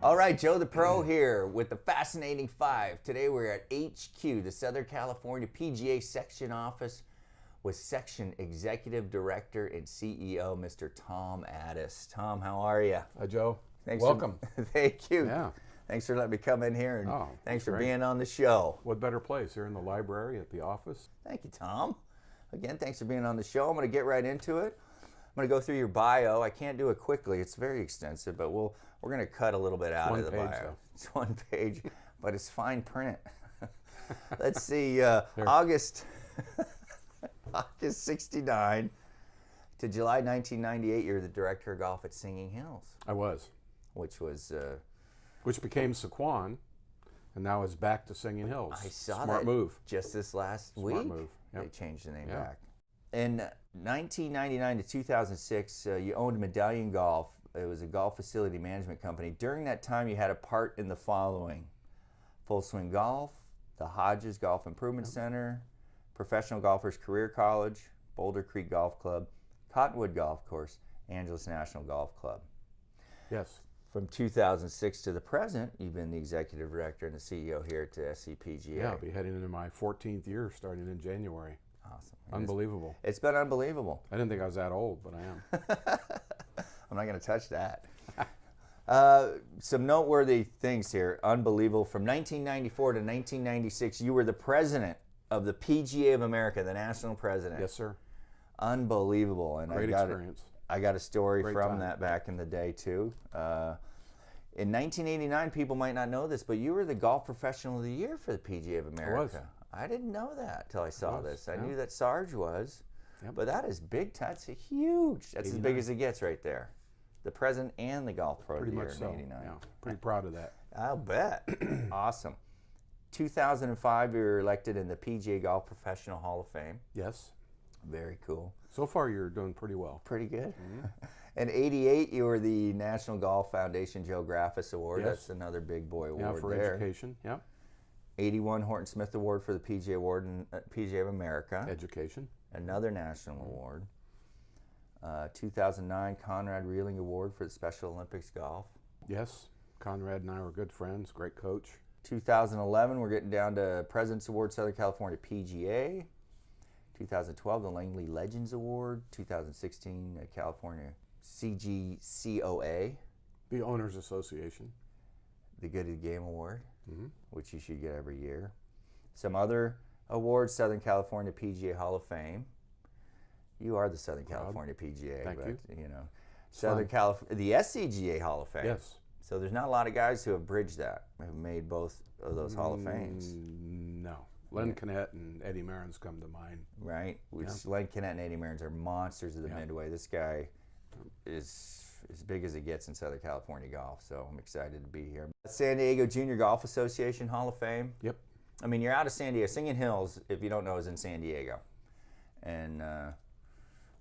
All right, Joe the Pro here with the Fascinating Five. Today we're at HQ, the Southern California PGA Section office with Section Executive Director and CEO, Mr. Tom Addis. Tom, how are you? Hi, Joe. Thanks Welcome. Thank you. Yeah. Thanks for letting me come in here, and thanks for being on the show. What better place? Here in the library at the office. Thank you, Tom. Again, thanks for being on the show. I'm going to get right into it. I'm going to go through your bio. I can't do it quickly. It's very extensive, but we're going to cut a little bit out of the bio. Though. It's one page, but it's fine print. Let's see, August 69 to July 1998, you're the director of golf at Singing Hills. I was. Which became Sequan, and now it's back to Singing Hills. I saw Smart that move. Just this last week. Smart move. Yep. They changed the name back. In 1999 to 2006, you owned Medallion Golf. It was a golf facility management company. During that time, you had a part in the following: Full Swing Golf, the Hodges Golf Improvement Center, Professional Golfers Career College, Boulder Creek Golf Club, Cottonwood Golf Course, Angeles National Golf Club. Yes. From 2006 to the present, you've been the executive director and the CEO here at SCPGA. Yeah, I'll be heading into my 14th year starting in January. Awesome. Unbelievable. It's been unbelievable. I didn't think I was that old, but I am. I'm not going to touch that. Some noteworthy things here. Unbelievable. From 1994 to 1996, you were the president of the PGA of America, the national president. Yes, sir. Unbelievable. And Great experience. I got a story Great from time. that back in the day, too. In 1989, people might not know this, but you were the Golf Professional of the Year for the PGA of America. I was. I didn't know that till I saw this. I yeah. knew that Sarge was, but that is big. That's huge. That's 89. as big as it gets right there. The president and the Golf Pro of the Year in 89. Yeah, pretty proud of that. I'll bet. Awesome. 2005, you were elected in the PGA Golf Professional Hall of Fame. Yes. Very cool. So far, you're doing pretty well. Pretty good. In 88, you were the National Golf Foundation Joe Graffis Award. Yes. That's another big boy award Yeah, for there. education. Yeah. 81 Horton Smith Award for the PGA Award and PGA of America. Education. Another national award. 2009 Conrad Reeling Award for the Special Olympics Golf. Yes. Conrad and I were good friends. Great coach. 2011, we're getting down to President's Award, Southern California PGA. 2012, the Langley Legends Award. 2016, California CGCOA. The Owners Association. The Good of the Game Award, which you should get every year. Some other awards, Southern California PGA Hall of Fame. You are the Southern California PGA. Thank you. You know, Southern California, the SCGA Hall of Fame. Yes. So there's not a lot of guys who have bridged that, who have made both of those Hall of Fames. No. Len Kennett and Eddie Marin's come to mind. Right? Len Kennett and Eddie Marins are monsters of the Midway. This guy is as big as it gets in Southern California golf, so I'm excited to be here. San Diego Junior Golf Association Hall of Fame. Yep. I mean, you're out of San Diego. Singing Hills, if you don't know, is in San Diego. And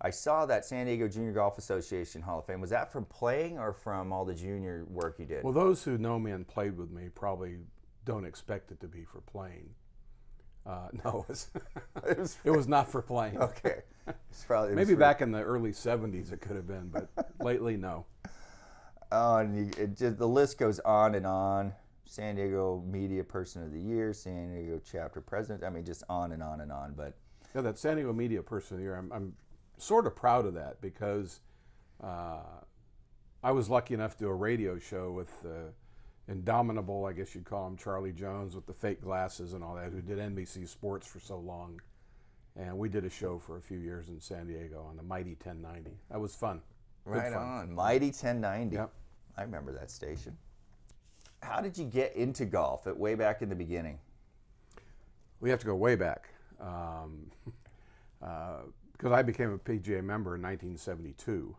I saw that San Diego Junior Golf Association Hall of Fame. Was that from playing or from all the junior work you did? Well, those who know me and played with me probably don't expect it to be for playing. No, it was not for playing. Okay. It's probably, maybe back in the early 70s it could have been, but lately, no. Oh, and the list goes on and on. San Diego Media Person of the Year, San Diego Chapter President. I mean, just on and on and on. But yeah, that San Diego Media Person of the Year, I'm sort of proud of that because I was lucky enough to do a radio show with Indomitable, I guess you'd call him, Charlie Jones with the fake glasses and all that, who did NBC Sports for so long. And we did a show for a few years in San Diego on the Mighty 1090. That was fun. Right on. Mighty 1090. Yep. I remember that station. How did you get into golf way back in the beginning? We have to go way back. Because I became a PGA member in 1972.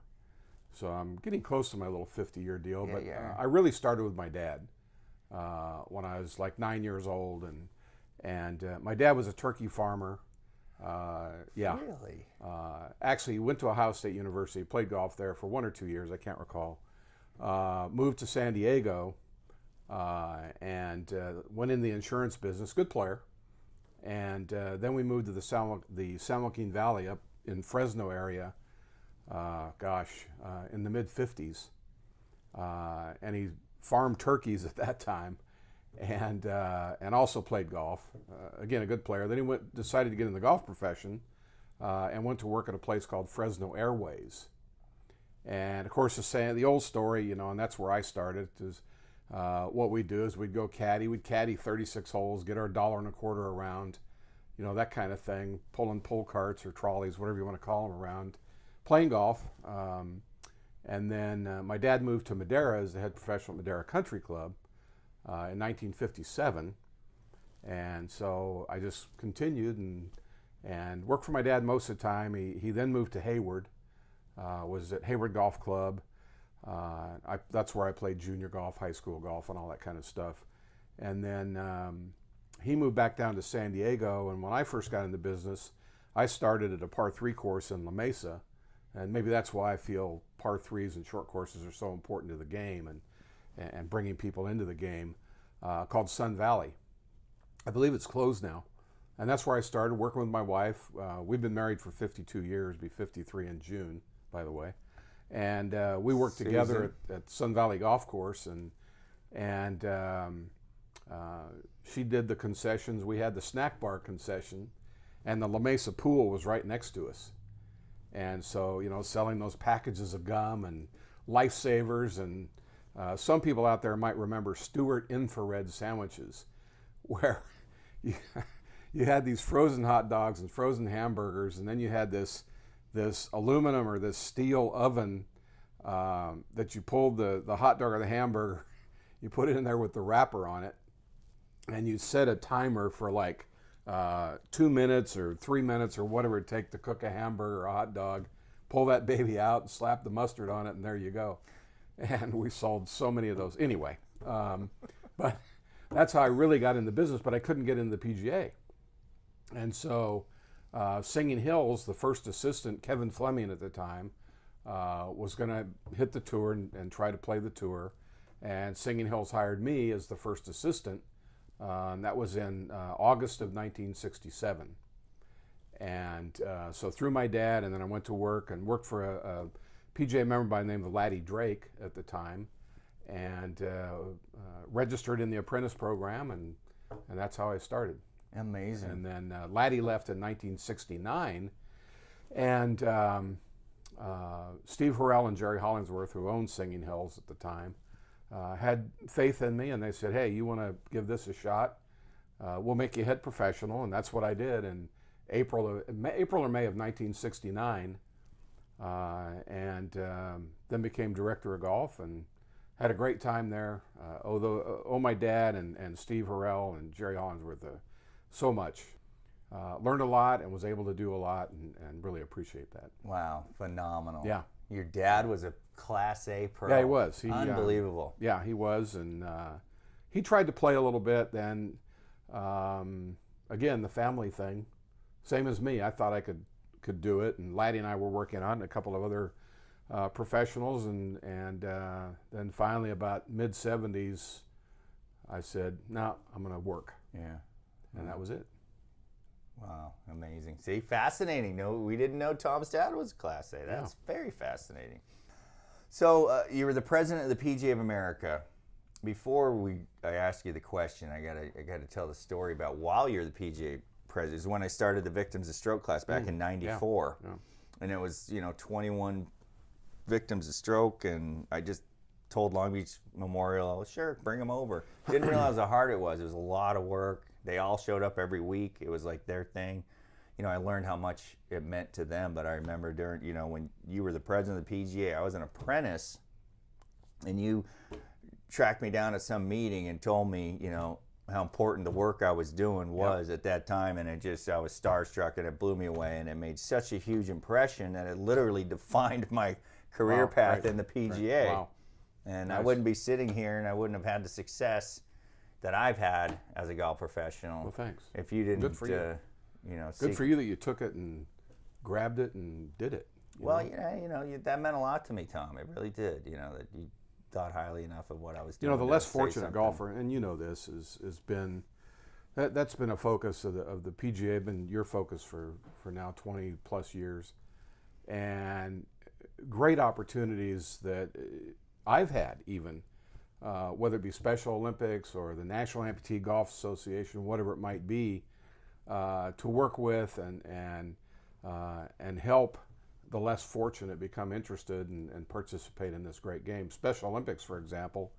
So I'm getting close to my little 50-year deal. But I really started with my dad when I was like 9 years old. And my dad was a turkey farmer. Really? Actually, he went to Ohio State University, played golf there for 1 or 2 years, I can't recall. Moved to San Diego and went in the insurance business, good player. And then we moved to the San Joaquin Valley up in Fresno area, in the mid-50s. And he farmed turkeys at that time, and also played golf. Again, a good player. Then he decided to get in the golf profession, and went to work at a place called Fresno Airways. And of course, the old story, and that's where I started. Is what we do is we'd go caddy. We'd caddy 36 holes, get our $1.25 around, that kind of thing, pulling pull carts or trolleys, whatever you want to call them, around, playing golf. And then my dad moved to Madera as the head professional at Madera Country Club in 1957. And so I just continued and worked for my dad most of the time. He then moved to Hayward, was at Hayward Golf Club. That's where I played junior golf, high school golf, and all that kind of stuff. And then he moved back down to San Diego, and when I first got into business, I started at a par 3 course in La Mesa, and maybe that's why I feel par 3s and short courses are so important to the game and bringing people into the game, called Sun Valley. I believe it's closed now, and that's where I started working with my wife. We've been married for 52 years, be 53 in June, by the way. And we worked together at Sun Valley Golf Course, and she did the concessions. We had the snack bar concession, and the La Mesa pool was right next to us. And so, selling those packages of gum and Lifesavers, and some people out there might remember Stewart infrared sandwiches, where you had these frozen hot dogs and frozen hamburgers, and then you had this aluminum or this steel oven that you pulled the hot dog or the hamburger, you put it in there with the wrapper on it, and you set a timer for like 2 minutes or 3 minutes or whatever it takes to cook a hamburger or a hot dog. Pull that baby out and slap the mustard on it, and there you go. And we sold so many of those. Anyway, but that's how I really got into business, but I couldn't get into the PGA. And so Singing Hills, the first assistant, Kevin Fleming at the time, was going to hit the tour and try to play the tour. And Singing Hills hired me as the first assistant. And that was in August of 1967. And so through my dad, and then I went to work and worked for a PGA member by the name of Laddie Drake at the time, and registered in the apprentice program, and that's how I started. Amazing. And then Laddie left in 1969, and Steve Harrell and Jerry Hollingsworth, who owned Singing Hills at the time, had faith in me, and they said, "Hey, you want to give this a shot? We'll make you head professional," and that's what I did in April or May of 1969, and then became director of golf and had a great time there. My dad and Steve Harrell and Jerry Hollingsworth so much. Learned a lot and was able to do a lot, and really appreciate that. Wow, phenomenal. Yeah. Your dad was a Class A pro. Yeah, he was. Unbelievable. Yeah, he was, and he tried to play a little bit. Then, again, the family thing, same as me. I thought I could do it, and Laddie and I were working on it, and a couple of other professionals, and then finally, about mid-70s, I said, "No, I'm going to work." Yeah. And that was it. Wow, amazing. See, fascinating. No, we didn't know Tom's dad was Class A. That's very fascinating. So you were the president of the PGA of America. Before I ask you the question, I gotta tell the story about while you're the PGA president. Is when I started the Victims of Stroke class back in '94, and it was 21 victims of stroke, and I just told Long Beach Memorial, "Oh, sure, bring them over." Didn't realize how hard it was. It was a lot of work. They all showed up every week. It was like their thing. I learned how much it meant to them, but I remember during, when you were the president of the PGA, I was an apprentice, and you tracked me down at some meeting and told me, how important the work I was doing was at that time, and I was starstruck, and it blew me away, and it made such a huge impression that it literally defined my career path in the PGA. Wow. And Nice. I wouldn't be sitting here, and I wouldn't have had the success that I've had as a golf professional. Well, thanks. If you didn't, Good for you. Good for you that you took it and grabbed it and did it. That meant a lot to me, Tom. It really did. That you thought highly enough of what I was doing. The less fortunate golfer, and this has been that's been a focus of the PGA, been your focus for now 20 plus years, and great opportunities that I've had even whether it be Special Olympics or the National Amputee Golf Association, whatever it might be, to work with and help the less fortunate become interested and participate in this great game. Special Olympics, for example,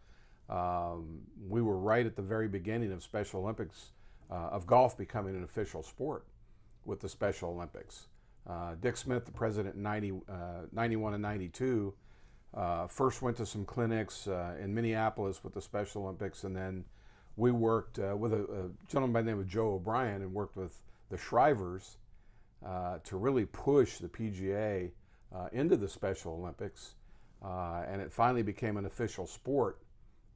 we were right at the very beginning of Special Olympics, of golf becoming an official sport with the Special Olympics. Dick Smith, the president in 91 and 92, first went to some clinics in Minneapolis with the Special Olympics, and then we worked with a gentleman by the name of Joe O'Brien and worked with the Shrivers to really push the PGA into the Special Olympics, and it finally became an official sport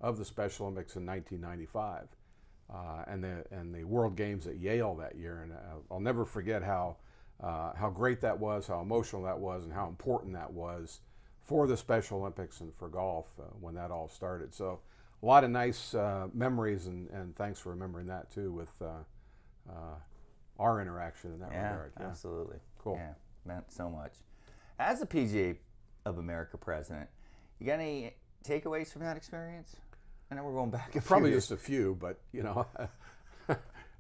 of the Special Olympics in 1995, and the World Games at Yale that year. And I'll never forget how great that was, how emotional that was, and how important that was for the Special Olympics and for golf when that all started. So a lot of nice memories, and thanks for remembering that too with our interaction in that regard. Yeah, absolutely. Cool. Yeah, meant so much. As the PGA of America president, you got any takeaways from that experience? I know we're going back a few Probably years. just a few, but you know,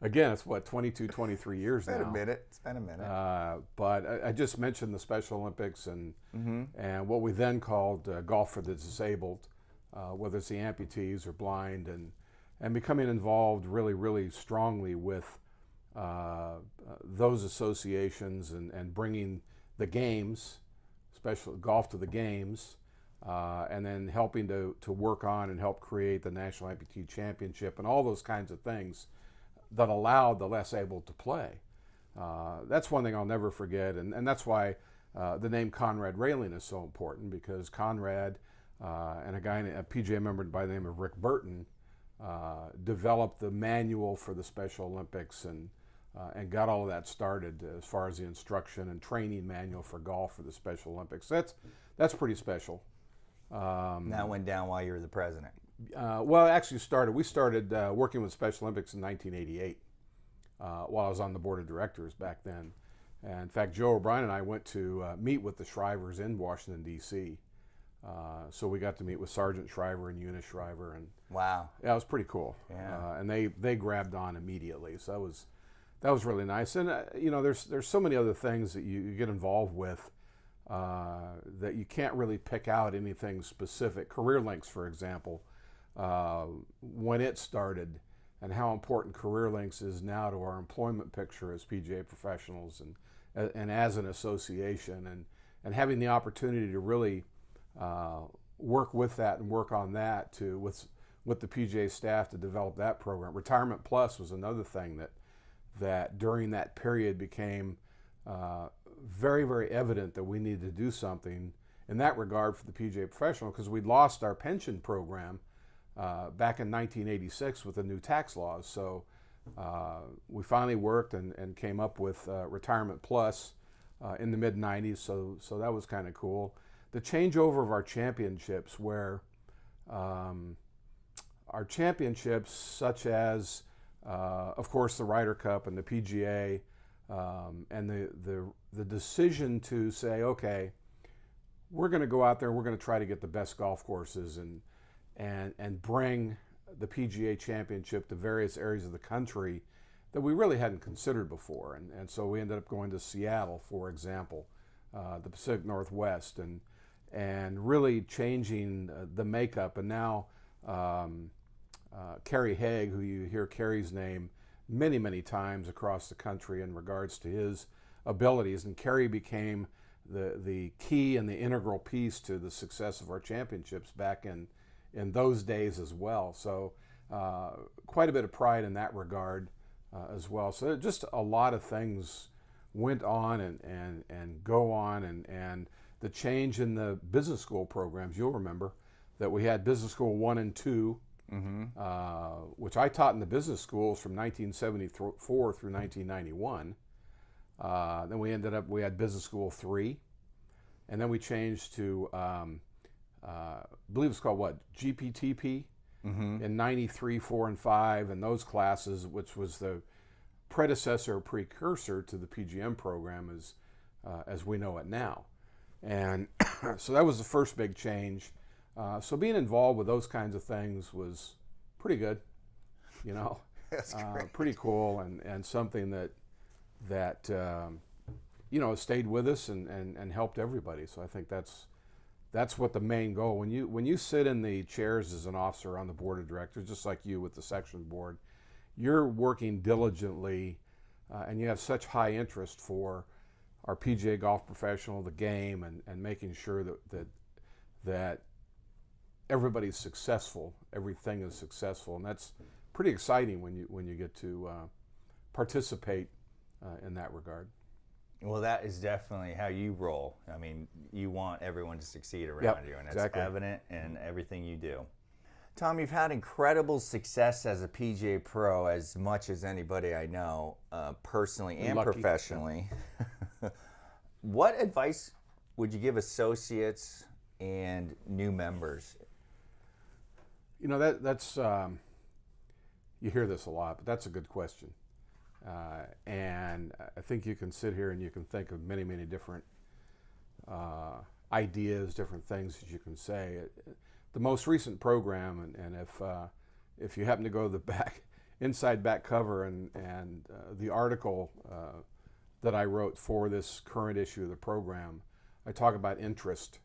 again, it's what, 22, 23 years now. It's been a minute. But I just mentioned the Special Olympics and what we then called golf for the disabled, whether it's the amputees or blind, and becoming involved really, really strongly with those associations and bringing the games, special golf to the games, and then helping to work on and help create the National Amputee Championship and all those kinds of things that allowed the less able to play. That's one thing I'll never forget, and that's why the name Conrad Railing is so important, because Conrad and a PGA member by the name of Rick Burton developed the manual for the Special Olympics and got all of that started as far as the instruction and training manual for golf for the Special Olympics. That's pretty special. That went down while you were the president. Well, it actually started. We started working with Special Olympics in 1988 while I was on the board of directors back then. And in fact, Joe O'Brien and I went to meet with the Shrivers in Washington, D.C. So we got to meet with Sergeant Shriver and Eunice Shriver. And Wow. yeah, it was pretty cool. Yeah. And they grabbed on immediately. So that was really nice. And, you know, there's so many other things that you get involved with that you can't really pick out anything specific. Career Links, for example, when it started, and how important Career Links is now to our employment picture as PGA professionals and as an association, and having the opportunity to really work with that and work on that with the PGA staff to develop that program. Retirement Plus was another thing that during that period became very, very evident that we needed to do something in that regard for the PGA Professional, because we'd lost our pension program back in 1986 with the new tax laws. So we finally worked and came up with Retirement Plus in the mid-90s, so that was kind of cool. The changeover of our championships, where our championships, such as, of course, the Ryder Cup and the PGA, and the decision to say, okay, we're going to go out there and we're going to try to get the best golf courses and bring the PGA Championship to various areas of the country that we really hadn't considered before. And so we ended up going to Seattle, for example, the Pacific Northwest, and really changing the makeup. And now Kerry Haig, who you hear Kerry's name many, many times across the country in regards to his abilities, and Kerry became the key and the integral piece to the success of our championships back in those days as well. So quite a bit of pride in that regard as well. So just a lot of things went on and go on, and the change in the business school programs. You'll remember that we had Business School 1 and 2, which I taught in the business schools from 1974 through 1991. Then we had Business School 3, and then we changed to, I believe it's called what, GPTP, in 93, 4, and 5, and those classes, which was the predecessor or precursor to the PGM program as we know it now. And so that was the first big change. So being involved with those kinds of things was pretty good, you know. That's great. Pretty cool, and something that you know, stayed with us and helped everybody. So I think that's what the main goal. When you sit in the chairs as an officer on the board of directors, just like you with the section board, you're working diligently, and you have such high interest for our PGA Golf Professional, the game, and making sure that everybody's successful, everything is successful, and that's pretty exciting when you get to participate in that regard. Well, that is definitely how you roll. I mean, you want everyone to succeed around you, and it's exactly. evident in everything you do. Tom, you've had incredible success as a PGA pro, as much as anybody I know, personally and Lucky. professionally. What advice would you give associates and new members? You know, that's you hear this a lot, but that's a good question. And I think you can sit here and you can think of many, many different ideas, different things that you can say. The most recent program, and if you happen to go to the inside back cover and the article that I wrote for this current issue of the program, I talk about interest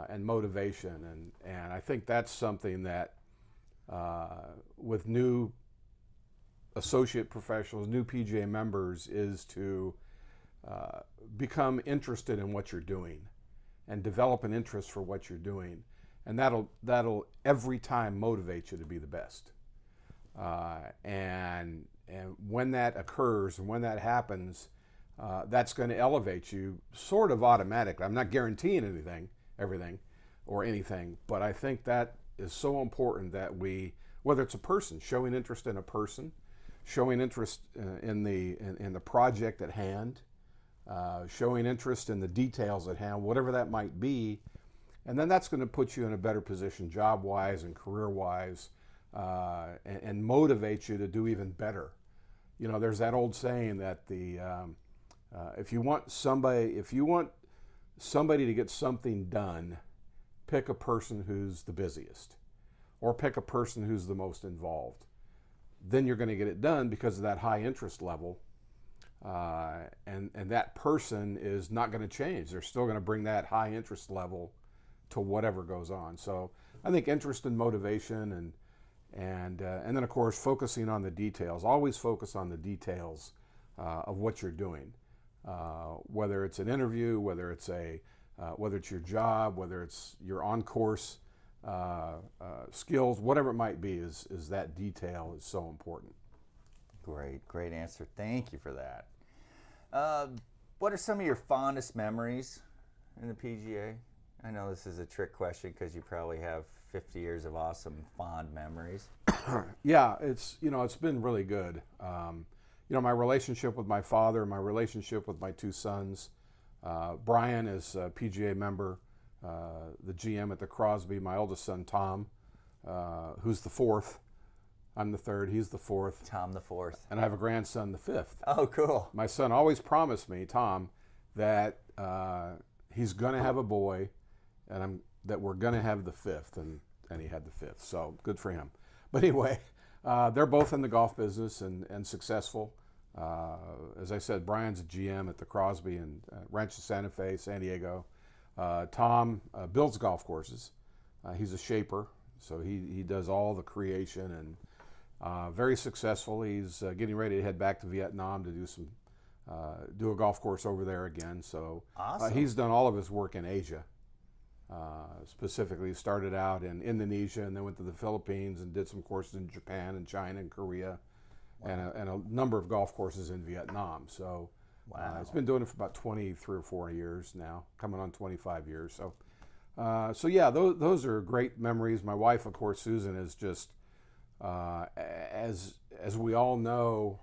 and motivation, and I think that's something that with new associate professionals, new PGA members, is to become interested in what you're doing and develop an interest for what you're doing, and that'll every time motivate you to be the best. And when that occurs and when that happens, that's going to elevate you sort of automatically. I'm not guaranteeing everything, but I think that is so important that whether it's a person, showing interest in a person, showing interest in the project at hand, showing interest in the details at hand, whatever that might be, and then that's going to put you in a better position job-wise and career-wise, and motivate you to do even better. You know, there's that old saying that if you want somebody to get something done, pick a person who's the busiest, or pick a person who's the most involved. Then you're going to get it done because of that high interest level, and that person is not going to change. They're still going to bring that high interest level to whatever goes on. So I think interest and motivation, and then of course focusing on the details. Always focus on the details of what you're doing, whether it's an interview, whether it's your job, whether it's your on-course skills, whatever it might be, is that detail is so important. Great answer. Thank you for that. What are some of your fondest memories in the PGA? I know this is a trick question because you probably have 50 years of awesome fond memories. Yeah, it's been really good. My relationship with my father, my relationship with my two sons. Brian is a PGA member, the GM at the Crosby. My oldest son, Tom, who's the fourth. I'm the third, he's the fourth. Tom the fourth. And I have a grandson, the fifth. Oh, cool. My son always promised me, Tom, that he's going to have a boy, and that we're going to have the fifth, and he had the fifth. So good for him. But anyway, they're both in the golf business and successful. As I said, Brian's a GM at the Crosby in Rancho Santa Fe, San Diego. Tom builds golf courses. He's a shaper, so he does all the creation, and very successful. He's getting ready to head back to Vietnam to do a golf course over there again. So awesome. He's done all of his work in Asia. Specifically started out in Indonesia and then went to the Philippines and did some courses in Japan and China and Korea. Wow. and a number of golf courses in Vietnam. So wow. He's been doing it for about 23 or 4 years now, coming on 25 years. So yeah, those are great memories. My wife, of course, Susan, is just, as we all know,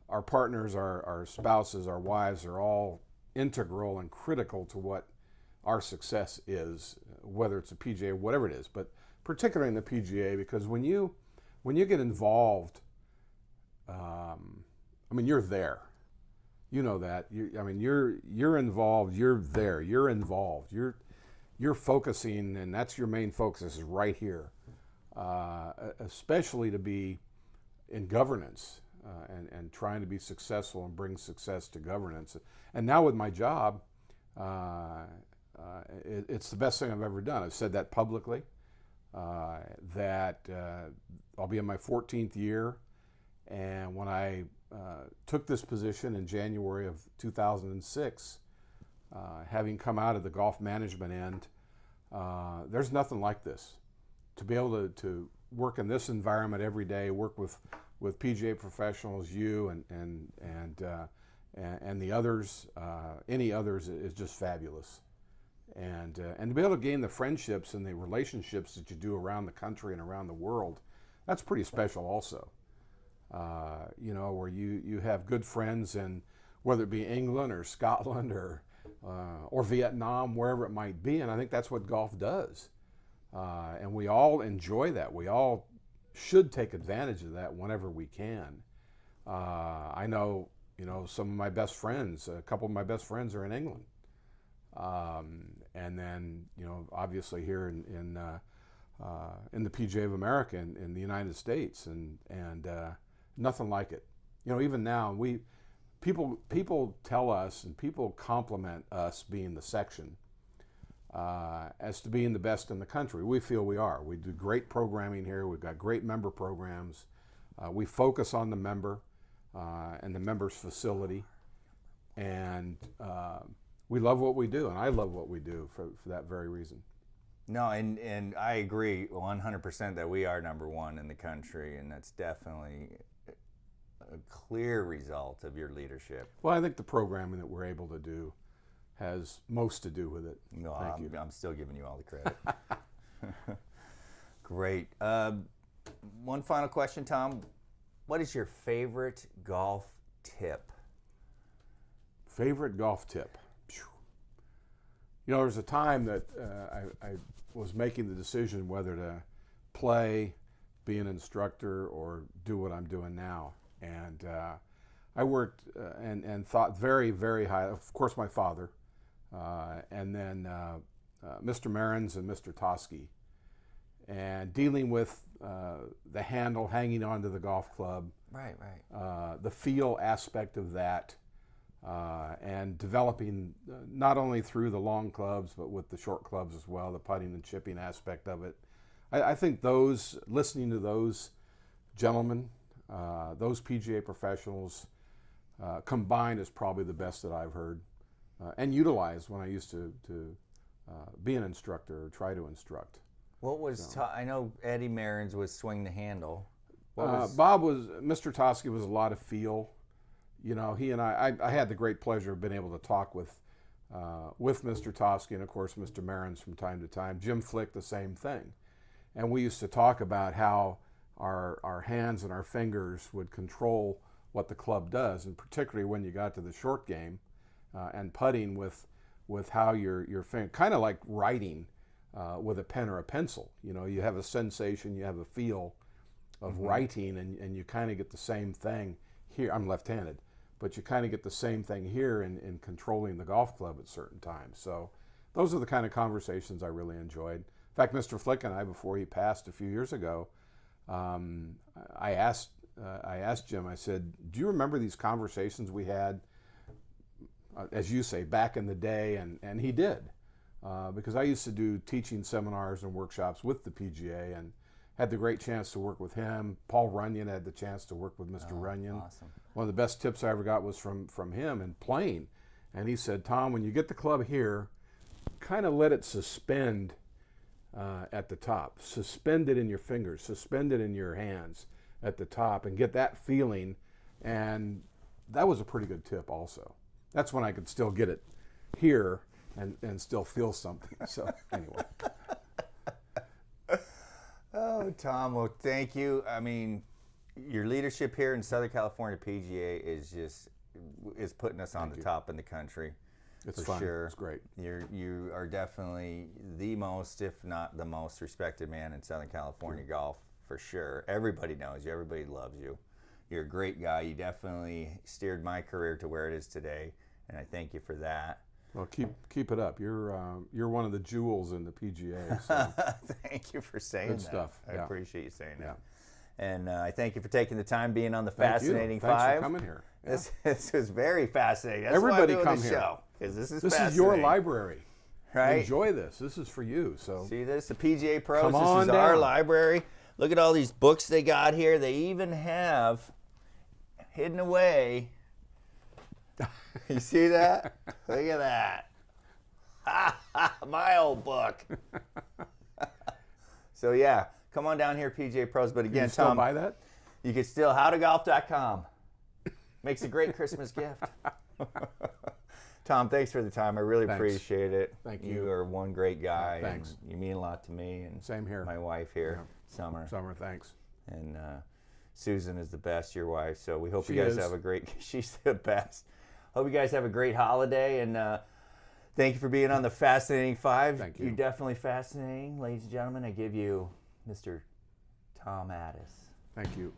our partners, our spouses, our wives are all integral and critical to what our success is, whether it's a PGA, whatever it is, but particularly in the PGA, because when you get involved, you're there. You know that. You're involved. You're there. You're involved. you're focusing, and that's your main focus is right here, especially to be in governance and trying to be successful and bring success to governance. And now with my job, it's the best thing I've ever done. I've said that publicly, that I'll be in my 14th year. And when I took this position in January of 2006, having come out of the golf management end, there's nothing like this. To be able to work in this environment every day, work with PGA professionals, you and the others, any others, is just fabulous. And to be able to gain the friendships and the relationships that you do around the country and around the world, that's pretty special also. Where you have good friends, and whether it be England or Scotland or Vietnam, wherever it might be, and I think that's what golf does. And we all enjoy that. We all should take advantage of that whenever we can. I know, some of my best friends, a couple of my best friends are in England. And then, obviously here in the PGA of America in the United States, and nothing like it. Even now, people tell us and people compliment us being the section as to being the best in the country. We feel we are. We do great programming here. We've got great member programs. We focus on the member and the member's facility, and we love what we do, and I love what we do for that very reason. No, and I agree 100% that we are number one in the country, and that's definitely a clear result of your leadership. Well, I think the programming that we're able to do has most to do with it. No, Thank you. I'm still giving you all the credit. Great. One final question, Tom. What is your favorite golf tip? Favorite golf tip? There was a time that I was making the decision whether to play, be an instructor, or do what I'm doing now. And I worked and thought very, very high. Of course, my father, and then Mr. Marins and Mr. Toski, and dealing with the handle hanging onto the golf club. Right. The feel aspect of that. And developing not only through the long clubs, but with the short clubs as well, the putting and chipping aspect of it. I think listening to those gentlemen, those PGA professionals, combined is probably the best that I've heard and utilized when I used to be an instructor or try to instruct. What was, I know Eddie Marins was swing the handle. Mr. Toski was a lot of feel. He and I had the great pleasure of being able to talk with Mr. Toski and, of course, Mr. Marins from time to time. Jim Flick, the same thing. And we used to talk about how our hands and our fingers would control what the club does, and particularly when you got to the short game and putting with how your finger, kind of like writing with a pen or a pencil. You have a sensation, you have a feel of writing, and you kind of get the same thing here. I'm left-handed. But you kind of get the same thing here in controlling the golf club at certain times. So those are the kind of conversations I really enjoyed. In fact, Mr. Flick and I, before he passed a few years ago, I asked Jim, I said, do you remember these conversations we had, as you say, back in the day? And he did, because I used to do teaching seminars and workshops with the PGA, and had the great chance to work with him. Paul Runyon had the chance to work with Mr. Runyon. Awesome. One of the best tips I ever got was from him in playing. And he said, Tom, when you get the club here, kind of let it suspend at the top. Suspend it in your fingers. Suspend it in your hands at the top and get that feeling. And that was a pretty good tip also. That's when I could still get it here and still feel something. So anyway. Oh, Tom, well, thank you. I mean, your leadership here in Southern California PGA is putting us on the top in the country. It's for fun. Sure. It's great. You are definitely the most, if not the most, respected man in Southern California golf, for sure. Everybody knows you. Everybody loves you. You're a great guy. You definitely steered my career to where it is today, and I thank you for that. Well, keep it up. You're one of the jewels in the PGA. So. Thank you for saying Good that. stuff. I Yeah. appreciate you saying Yeah. that. And I thank you for taking the time being on the Thank Fascinating you. Thanks Five. for coming here. Yeah. This was very fascinating. That's Everybody why I'm doing come this here. show, because this is This fascinating. is your library. Right? Enjoy this. This is for you. So See this? The PGA Pros. Come This on is our down. library. Look at all these books they got here. They even have hidden away. You see that? Look at that. My old book. So yeah, come on down here, PGA Pros. But can again, you still Tom, buy that? you can still howtogolf.com. Makes a great Christmas gift. Tom, thanks for the time. I really Thanks. appreciate it. Thank You you. are one great guy. Thanks. And you mean a lot to me and Same here. my wife here, Summer. Summer, thanks. And Susan is the best, your wife. So we hope She you guys is. have a great. She's the best. Hope you guys have a great holiday, and thank you for being on the Fascinating Five. Thank you. You're definitely fascinating, ladies and gentlemen. I give you Mr. Tom Addis. Thank you.